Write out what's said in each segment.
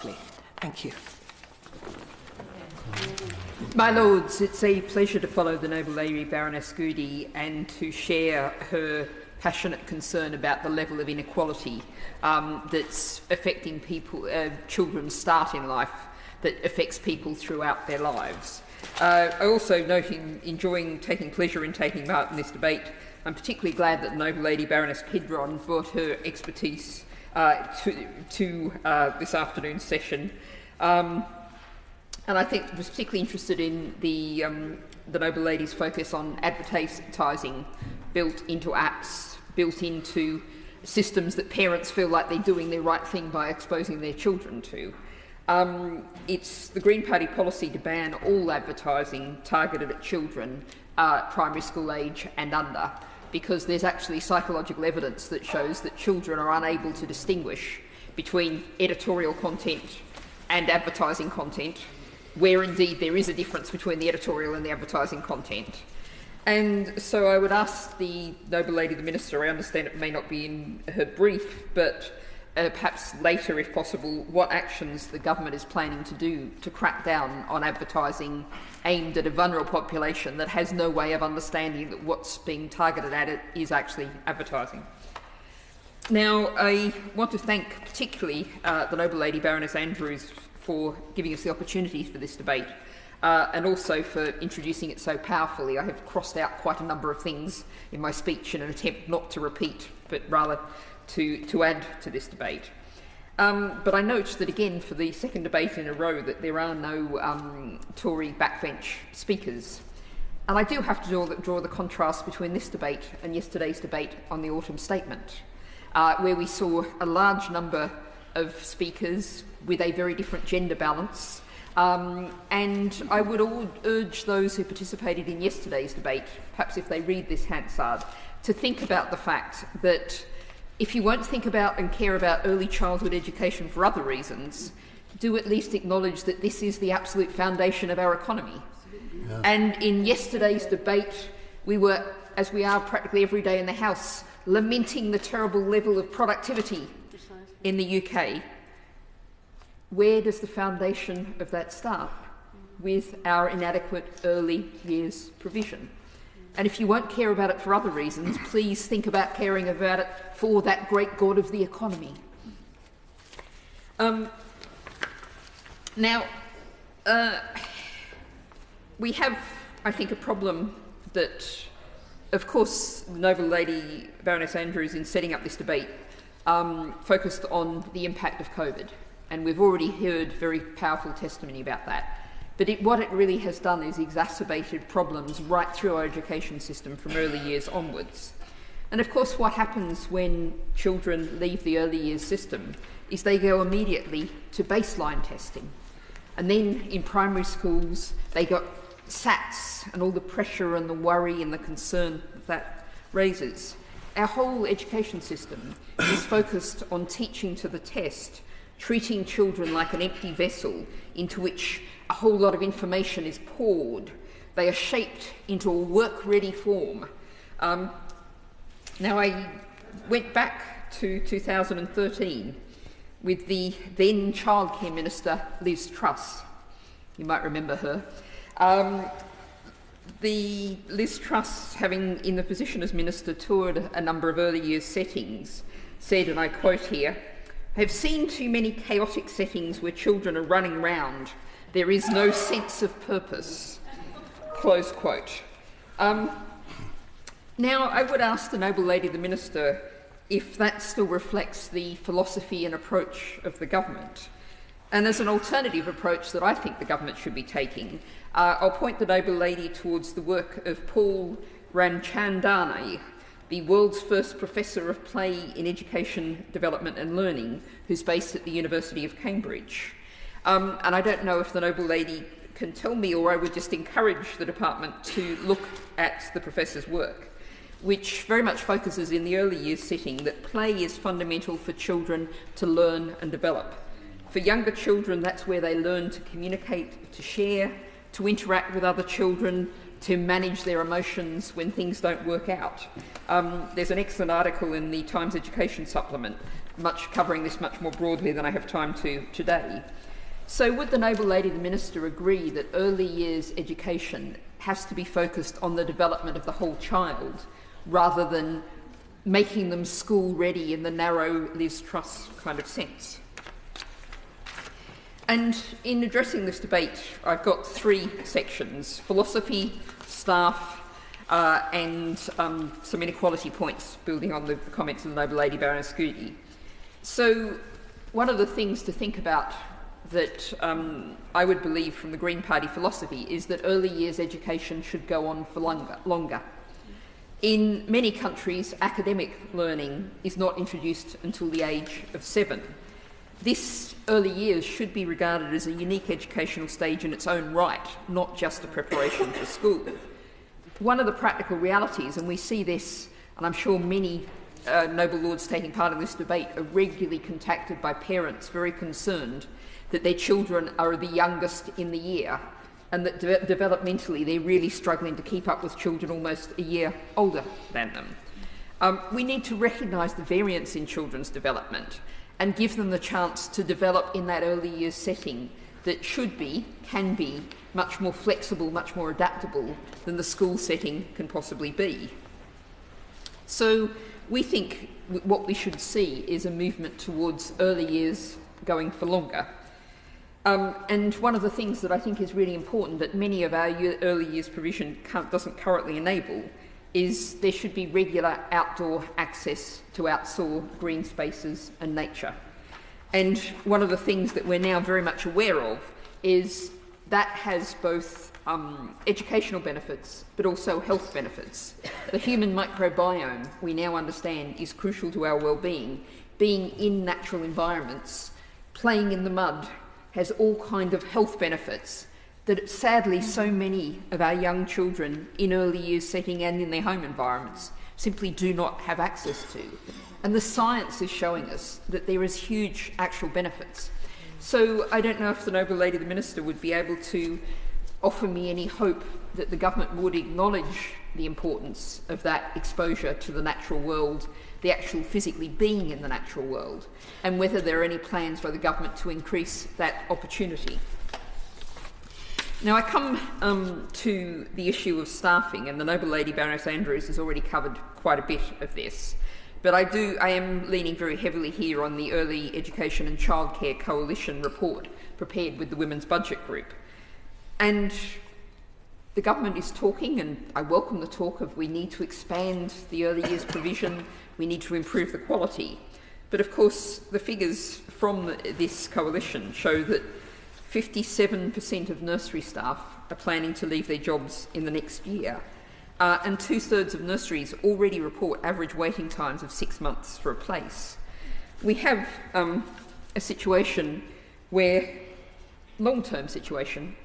Thank you. My Lords, it's a pleasure to follow the Noble Lady Baroness Goody and to share her passionate concern about the level of inequality that's affecting people, children's start in life, that affects people throughout their lives. I also note taking pleasure in taking part in this debate. I'm particularly glad that the Noble Lady Baroness Kidron brought her expertise to this afternoon's session. And I think was particularly interested in the Noble Lady's focus on advertising built into apps, built into systems that parents feel like they're doing the right thing by exposing their children to. It's the Green Party policy to ban all advertising targeted at children, primary school age and under, because there's actually psychological evidence that shows that children are unable to distinguish between editorial content and advertising content, where indeed there is a difference between the editorial and the advertising content. And so I would ask the Noble Lady, the Minister, I understand it may not be in her brief, but perhaps later, if possible, what actions the government is planning to do to crack down on advertising aimed at a vulnerable population that has no way of understanding that what's being targeted at it is actually advertising. Now, I want to thank particularly the Noble Lady Baroness Andrews for giving us the opportunity for this debate and also for introducing it so powerfully. I have crossed out quite a number of things in my speech in an attempt not to repeat, but rather to add to this debate. But I note that again, for the second debate in a row, that there are no Tory backbench speakers. And I do have to draw the contrast between this debate and yesterday's debate on the autumn statement, where we saw a large number of speakers with a very different gender balance. And I would urge those who participated in yesterday's debate, perhaps if they read this Hansard, to think about the fact that if you won't think about and care about early childhood education for other reasons, do at least acknowledge that this is the absolute foundation of our economy. Yeah. And in yesterday's debate, we were, as we are practically every day in the House, lamenting the terrible level of productivity in the UK. Where does the foundation of that start? With our inadequate early years provision. And if you won't care about it for other reasons, please think about caring about it for that great god of the economy. Now, we have, I think, a problem that, of course, the Noble Lady Baroness Andrews, in setting up this debate, focused on the impact of COVID. And we've already heard very powerful testimony about that. But what it really has done is exacerbated problems right through our education system from early years onwards. And of course, what happens when children leave the early years system is they go immediately to baseline testing. And then in primary schools, they got SATs and all the pressure and the worry and the concern that raises. Our whole education system is focused on teaching to the test, treating children like an empty vessel into which a whole lot of information is poured. They are shaped into a work-ready form. Now, I went back to 2013 with the then Childcare Minister, Liz Truss. You might remember her. The Liz Truss, having in the position as Minister toured a number of early years settings, said, and I quote here, "I've seen too many chaotic settings where children are running round. There is no sense of purpose." Close quote. Now, I would ask the Noble Lady, the Minister, if that still reflects the philosophy and approach of the government. And as an alternative approach that I think the government should be taking, I'll point the Noble Lady towards the work of Paul Ramchandani, the world's first professor of play in education, development and learning, who's based at the University of Cambridge. And I don't know if the Noble Lady can tell me, or I would just encourage the department to look at the professor's work, which very much focuses in the early years setting that play is fundamental for children to learn and develop. For younger children, that's where they learn to communicate, to share, to interact with other children, to manage their emotions when things don't work out. There's an excellent article in the Times Education Supplement covering this much more broadly than I have time to today. So would the Noble Lady the Minister agree that early years education has to be focused on the development of the whole child rather than making them school ready in the narrow Liz Truss kind of sense? And in addressing this debate, I've got three sections: philosophy, staff, and some inequality points, building on the comments of the Noble Lady Baroness Goody. So one of the things to think about that I would believe from the Green Party philosophy is that early years education should go on for longer. In many countries, academic learning is not introduced until the age of 7. This early years should be regarded as a unique educational stage in its own right, not just a preparation for school. One of the practical realities, and we see this, and I'm sure many noble lords taking part in this debate are regularly contacted by parents very concerned that their children are the youngest in the year and that developmentally they're really struggling to keep up with children almost a year older than them. We need to recognise the variance in children's development and give them the chance to develop in that early years setting that can be much more flexible, much more adaptable than the school setting can possibly be. So we think what we should see is a movement towards early years going for longer. And one of the things that I think is really important that many of our early years provision doesn't currently enable is there should be regular outdoor access to outdoor green spaces and nature. And one of the things that we're now very much aware of is that has both educational benefits but also health benefits. The human microbiome, we now understand, is crucial to our well-being. Being in natural environments, playing in the mud, has all kind of health benefits that sadly so many of our young children in early years setting and in their home environments simply do not have access to. And the science is showing us that there is huge actual benefits. So I don't know if the Noble Lady the Minister would be able to offer me any hope that the government would acknowledge the importance of that exposure to the natural world, the actual physically being in the natural world, and whether there are any plans by the government to increase that opportunity. Now I come to the issue of staffing, and the Noble Lady Baroness Andrews has already covered quite a bit of this, but I am leaning very heavily here on the Early Education and Childcare Coalition report prepared with the Women's Budget Group. And the government is talking, and I welcome the talk of we need to expand the early years provision, we need to improve the quality. But of course, the figures from this coalition show that 57% of nursery staff are planning to leave their jobs in the next year. And 2/3 of nurseries already report average waiting times of 6 months for a place. We have a situation long-term situation,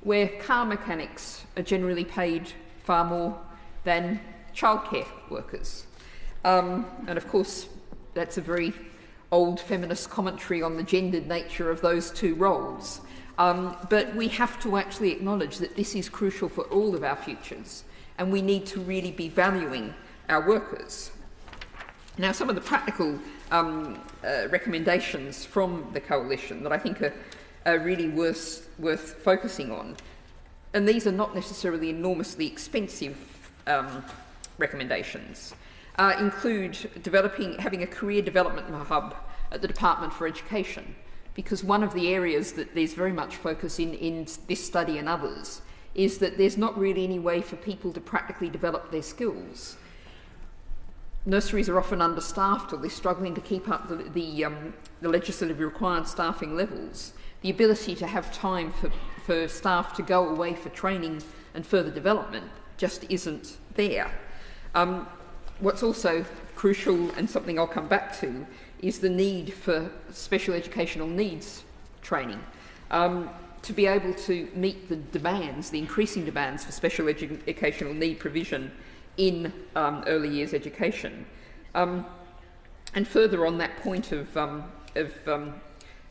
where car mechanics are generally paid far more than childcare workers. And of course, that's a very old feminist commentary on the gendered nature of those two roles. But we have to actually acknowledge that this is crucial for all of our futures, and we need to really be valuing our workers. Now, some of the practical recommendations from the coalition that I think are really worth focusing on, and these are not necessarily enormously expensive recommendations, include having a career development hub at the Department for Education, because one of the areas that there's very much focus in this study and others is that there's not really any way for people to practically develop their skills. Nurseries are often understaffed, or they're struggling to keep up the legislatively required staffing levels. The ability to have time for staff to go away for training and further development just isn't there. What's also crucial, and something I'll come back to, is the need for special educational needs training. To be able to meet the demands, the increasing demands for special educational need provision in early years education. And further on that point of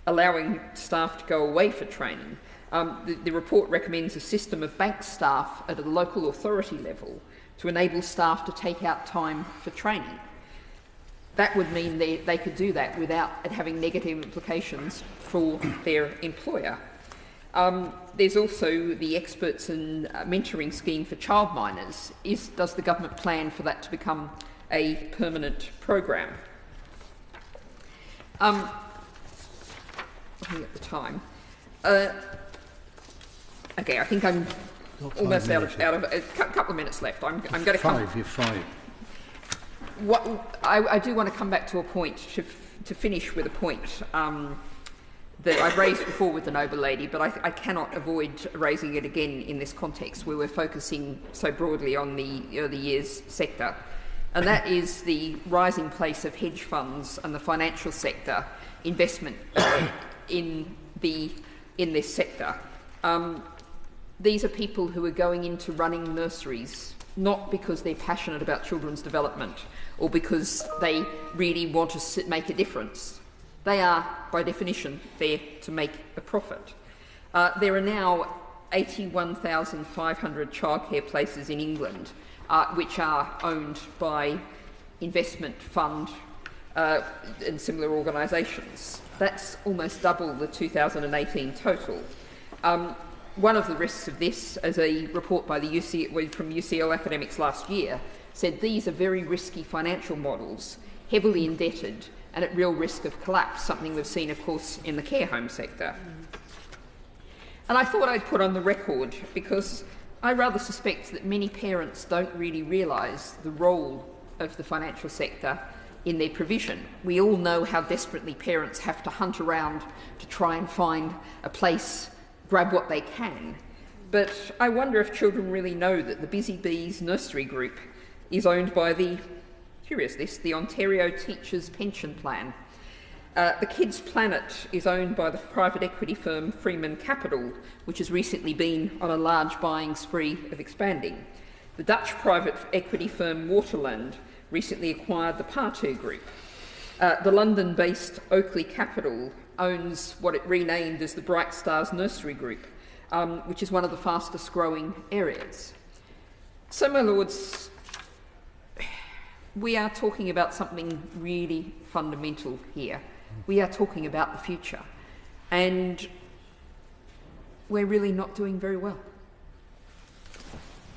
allowing staff to go away for training, the report recommends a system of bank staff at a local authority level to enable staff to take out time for training. that would mean they could do that without it having negative implications for their employer. There's also the experts and mentoring scheme for childminders. Does the government plan for that to become a permanent program? Looking at the time. Okay, I think I'm almost out of a couple of minutes left. I'm going to come. You're five. I do want to come back to a point, to finish with a point that I've raised before with the Noble Lady, but I cannot avoid raising it again in this context where we're focusing so broadly on the early years sector. And that is the rising place of hedge funds and the financial sector investment in this sector. These are people who are going into running nurseries, not because they're passionate about children's development or because they really want to make a difference. They are, by definition, there to make a profit. There are now 81,500 childcare places in England, which are owned by investment fund and similar organisations. That's almost double the 2018 total. One of the risks of this, as a report by from UCL academics last year, said these are very risky financial models, heavily indebted and at real risk of collapse, something we've seen, of course, in the care home sector. And I thought I'd put on the record, because I rather suspect that many parents don't really realise the role of the financial sector in their provision. We all know how desperately parents have to hunt around to try and find a place, grab what they can. But I wonder if children really know that the Busy Bees nursery group is owned by the Ontario Teachers Pension Plan. The Kids Planet is owned by the private equity firm Freeman Capital, which has recently been on a large buying spree of expanding. The Dutch private equity firm Waterland recently acquired the Partou Group. The London-based Oakley Capital owns what it renamed as the Bright Stars Nursery Group, which is one of the fastest growing areas. So, my lords, we are talking about something really fundamental here. We are talking about the future, and we're really not doing very well.